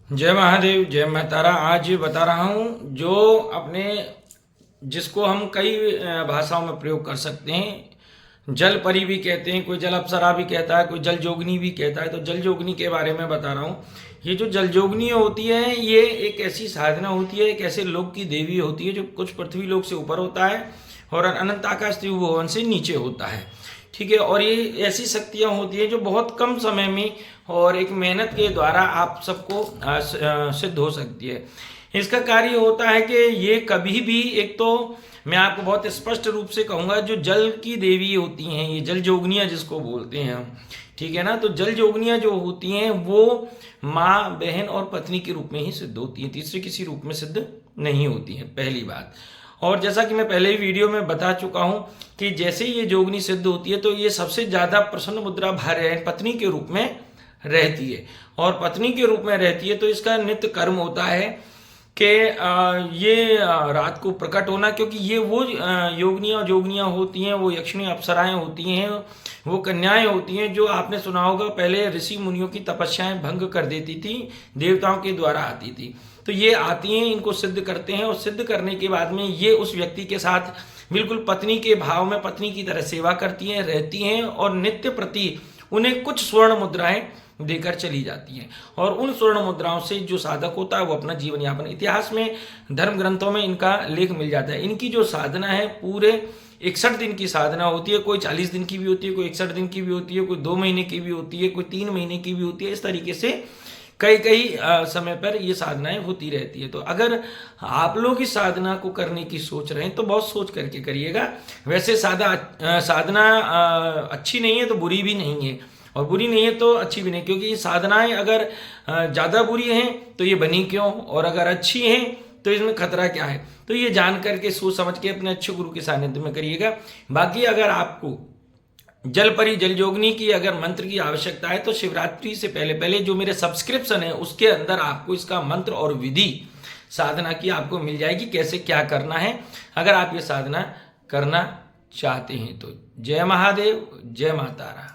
जय महादेव, जय माता तारा। आज बता रहा हूँ जो अपने जिसको हम कई भाषाओं में प्रयोग कर सकते हैं। जल परी भी कहते हैं, कोई जल अप्सरा भी कहता है, कोई जल जोगनी भी कहता है। तो जल जोगनी के बारे में बता रहा हूँ। ये जो जल जोगनी होती है ये एक ऐसी साधना होती है, एक ऐसे लोक की देवी होती है जो कुछ पृथ्वी लोक से ऊपर होता है और अनंत आकाश त्रिभुवन से नीचे होता है। ठीक है। और ये ऐसी शक्तियाँ होती है जो बहुत कम समय में और एक मेहनत के द्वारा आप सबको सिद्ध हो सकती है। इसका कार्य होता है कि ये कभी भी, एक तो मैं आपको बहुत स्पष्ट रूप से कहूँगा, जो जल की देवी होती हैं, ये जल जोगनियाँ जिसको बोलते हैं हम, ठीक है ना। तो जल जोगनियाँ जो होती हैं वो माँ, बहन और पत्नी के रूप में ही सिद्ध होती हैं, तीसरे किसी रूप में सिद्ध नहीं होती हैं, पहली बात। और जैसा कि मैं पहले ही वीडियो में बता चुका हूं कि जैसे ये जोगनी सिद्ध होती है तो ये सबसे ज़्यादा प्रसन्न मुद्रा भार्य पत्नी के रूप में रहती है। और पत्नी के रूप में रहती है तो इसका नित्य कर्म होता है कि ये रात को प्रकट होना, क्योंकि ये वो योगनियाँ जोगनियाँ होती हैं, वो यक्षिणी अप्सराएं होती हैं, वो कन्याएं होती हैं जो आपने सुना होगा पहले ऋषि मुनियों की तपस्याएं भंग कर देती थी, देवताओं के द्वारा आती थी। तो ये आती हैं, इनको सिद्ध करते हैं और सिद्ध करने के बाद में ये उस व्यक्ति के साथ बिल्कुल पत्नी के भाव में पत्नी की तरह सेवा करती हैं, रहती हैं और नित्य प्रति उन्हें कुछ स्वर्ण मुद्राएं देकर चली जाती हैं। और उन स्वर्ण मुद्राओं से जो साधक होता है वो अपना जीवन यापन, इतिहास में धर्म ग्रंथों में इनका लेख मिल जाता है। इनकी जो साधना है पूरे 61 दिन की साधना होती है, कोई 40 दिन की भी होती है, कोई 61 दिन की भी होती है, कोई 2 महीने की भी होती है, कोई 3 महीने की भी होती है। इस तरीके से कई कई समय पर ये साधनाएं होती रहती है। तो अगर आप लोग इस साधना को करने की सोच रहे हैं तो बहुत सोच करके करिएगा। वैसे साधना अच्छी नहीं है तो बुरी भी नहीं है, और बुरी नहीं है तो अच्छी भी नहीं, क्योंकि ये साधनाएं अगर ज़्यादा बुरी हैं तो ये बनी क्यों, और अगर अच्छी हैं तो इसमें खतरा क्या है। तो ये जान करके सोच समझ के अपने अच्छे गुरु के सानिध्य में करिएगा। बाकी अगर आपको जल परी जल जोगनी की अगर मंत्र की आवश्यकता है तो शिवरात्रि से पहले पहले जो मेरे सब्सक्रिप्शन है उसके अंदर आपको इसका मंत्र और विधि साधना की आपको मिल जाएगी, कैसे क्या करना है अगर आप ये साधना करना चाहते हैं तो। जय महादेव, जय माता तारा।